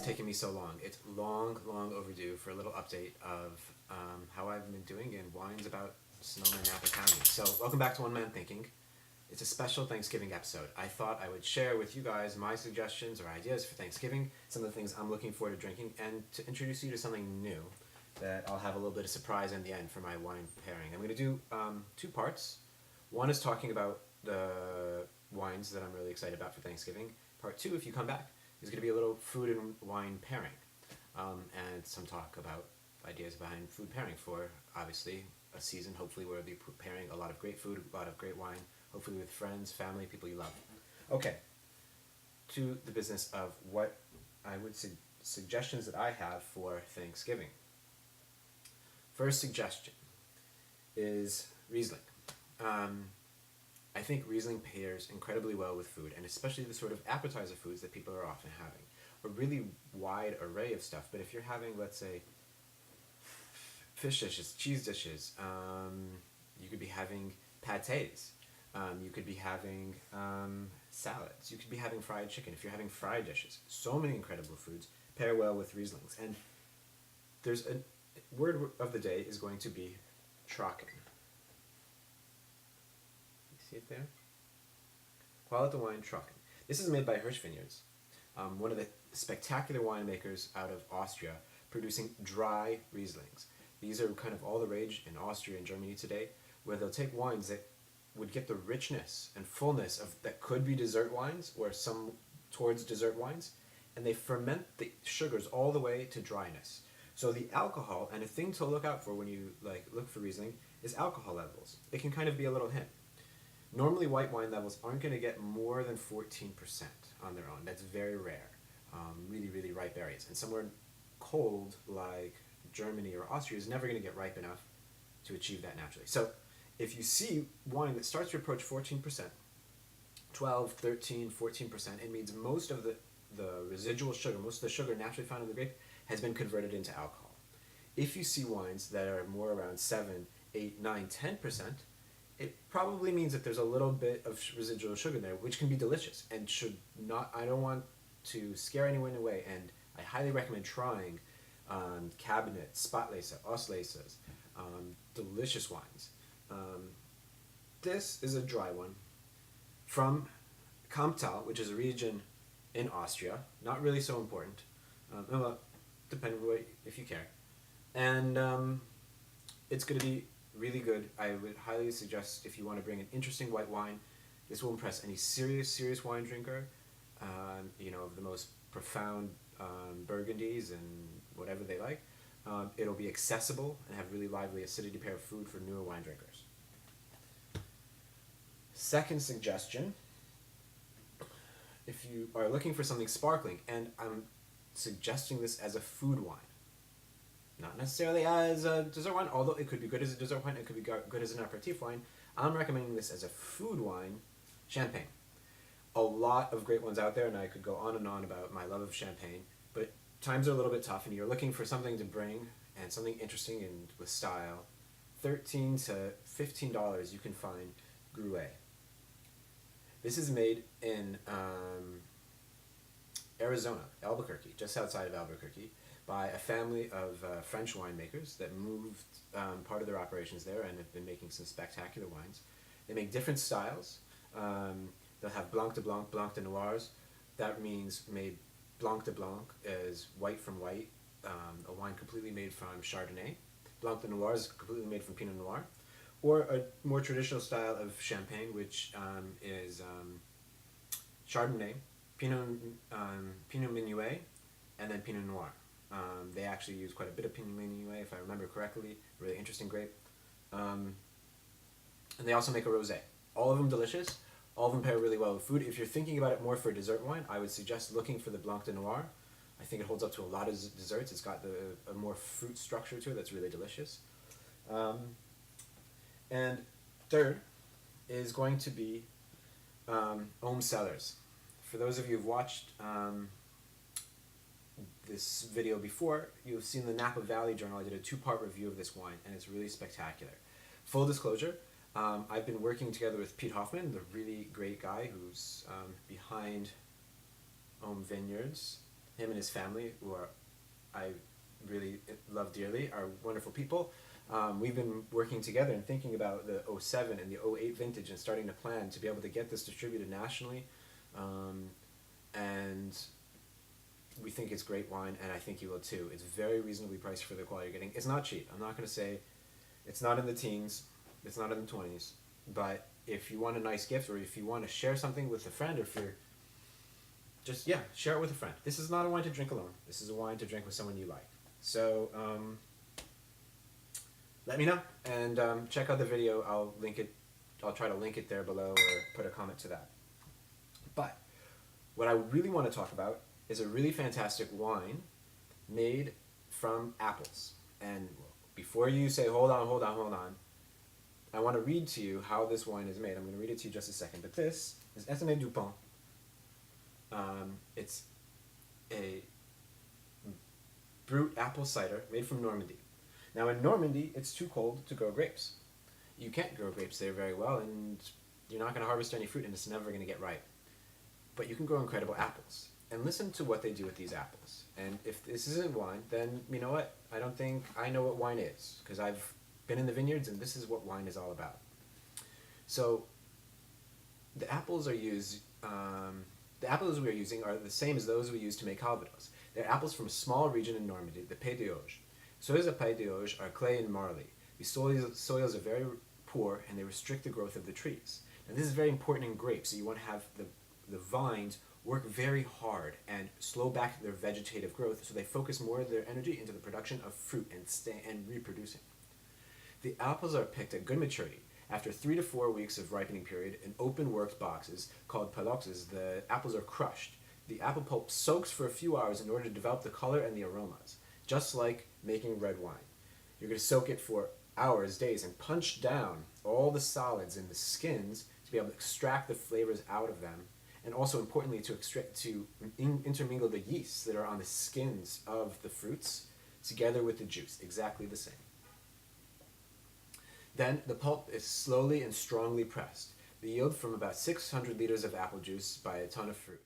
it's taken me so long? It's long overdue for a little update of how I've been doing in wines about Sonoma and Napa County. So, welcome back to One Man Thinking. It's a special Thanksgiving episode. I thought I would share with you guys my suggestions or ideas for Thanksgiving, some of the things I'm looking forward to drinking, and to introduce you to something new that I'll have a little bit of surprise in the end for my wine pairing. I'm going to do two parts. One is talking about the wines that I'm really excited about for Thanksgiving. Part two, if you come back, is going to be a little food and wine pairing, and some talk about ideas behind food pairing for, obviously, a season, hopefully, where we'll be pairing a lot of great food, a lot of great wine, hopefully with friends, family, people you love. Okay, to the business of what I would suggestions that I have for Thanksgiving. First suggestion is Riesling. I think Riesling pairs incredibly well with food, and especially the sort of appetizer foods that people are often having. A really wide array of stuff, but if you're having, let's say, fish dishes, cheese dishes, you could be having pâtés, you could be having salads, you could be having fried chicken. If you're having fried dishes, so many incredible foods pair well with Rieslings. And there's a word of the day is going to be Trocken. See it there? Quality wine Trocken. This is made by Hirsch Vineyards, one of the spectacular winemakers out of Austria, producing dry Rieslings. These are kind of all the rage in Austria and Germany today, where they'll take wines that would get the richness and fullness of that could be dessert wines or some towards dessert wines, and they ferment the sugars all the way to dryness. So the alcohol, and a thing to look out for when you look for Riesling, is alcohol levels. It can kind of be a little hint. Normally, white wine levels aren't going to get more than 14% on their own. That's very rare. Really ripe areas. And somewhere cold, like Germany or Austria, is never going to get ripe enough to achieve that naturally. So if you see wine that starts to approach 14%, 12, 13, 14%, it means most of the residual sugar, most of the sugar naturally found in the grape, has been converted into alcohol. If you see wines that are more around 7, 8, 9, 10%, it probably means that there's a little bit of residual sugar there, which can be delicious and should not. I don't want to scare anyone away, and I highly recommend trying Cabinet, Spatlese, Auslese, delicious wines. This is a dry one from Kamptal, which is a region in Austria. Not really so important. Well, depending on if you care. And it's going to be really good. I would highly suggest, if you want to bring an interesting white wine, this will impress any serious wine drinker, of the most profound burgundies and whatever they like. It'll be accessible and have really lively acidity pair of food for newer wine drinkers. Second suggestion, if you are looking for something sparkling, and I'm suggesting this as a food wine, not necessarily as a dessert wine, although it could be good as a dessert wine, it could be good as an aperitif wine. I'm recommending this as a food wine, Champagne. A lot of great ones out there, and I could go on and on about my love of Champagne, but times are a little bit tough, and you're looking for something to bring and something interesting and with style. $13 to $15 you can find Gruet. This is made in Arizona, Albuquerque, just outside of Albuquerque, by a family of French winemakers that moved part of their operations there and have been making some spectacular wines. They make different styles. They'll have Blanc de Blanc, Blanc de Noirs. That means made Blanc de Blanc is white from white, a wine completely made from Chardonnay. Blanc de Noir is completely made from Pinot Noir. Or a more traditional style of Champagne, which is Chardonnay, Pinot Meunier, and then Pinot Noir. They actually use quite a bit of Pinot Meunier, if I remember correctly. Really interesting grape. And they also make a rosé. All of them delicious. All of them pair really well with food. If you're thinking about it more for a dessert wine, I would suggest looking for the Blanc de Noir. I think it holds up to a lot of desserts. It's got a more fruit structure to it that's really delicious. And third is going to be Ohm Cellars. For those of you who've watched this video before, you've seen the Napa Valley Journal. I did a 2-part review of this wine, and it's really spectacular. Full disclosure, I've been working together with Pete Hoffman, the really great guy who's behind Ohm Vineyards him and his family, who are I really love dearly, are wonderful people. We've been working together and thinking about the '07 and the '08 vintage and starting to plan to be able to get this distributed nationally. And we think it's great wine, and I think you will too. It's very reasonably priced for the quality you're getting. It's not cheap. I'm not going to say it's not in the teens, it's not in the 20s, but if you want a nice gift or if you want to share something with a friend, or if you're just, yeah, share it with a friend. This is not a wine to drink alone. This is a wine to drink with someone you like. So let me know, and check out the video. I'll link it. I'll try to link it there below or put a comment to that. But what I really want to talk about is a really fantastic wine made from apples. And before you say, hold on, hold on, hold on, I want to read to you how this wine is made. I'm going to read it to you just a second. But this is Etienne Dupont. It's a brut apple cider made from Normandy. Now in Normandy, it's too cold to grow grapes. You can't grow grapes there very well, and you're not going to harvest any fruit, and it's never going to get ripe. But you can grow incredible apples. And listen to what they do with these apples. And if this isn't wine, then you know what? I don't think I know what wine is, because I've been in the vineyards, and this is what wine is all about. So the apples are used. The apples we are using are the same as those we use to make Calvados. They're apples from a small region in Normandy, the Pays d'Auge. Soils of Pays d'Auge are clay and marly. These soils are very poor, and they restrict the growth of the trees. Now this is very important in grapes, so you want to have the vines work very hard and slow back their vegetative growth, so they focus more of their energy into the production of fruit and reproducing. The apples are picked at good maturity. After 3 to 4 weeks of ripening period, in open worked boxes called paloxes, the apples are crushed. The apple pulp soaks for a few hours in order to develop the color and the aromas, just like making red wine. You're going to soak it for hours, days, and punch down all the solids in the skins to be able to extract the flavors out of them, and also importantly to intermingle the yeasts that are on the skins of the fruits together with the juice, exactly the same. Then the pulp is slowly and strongly pressed. The yield from about 600 liters of apple juice by a ton of fruit.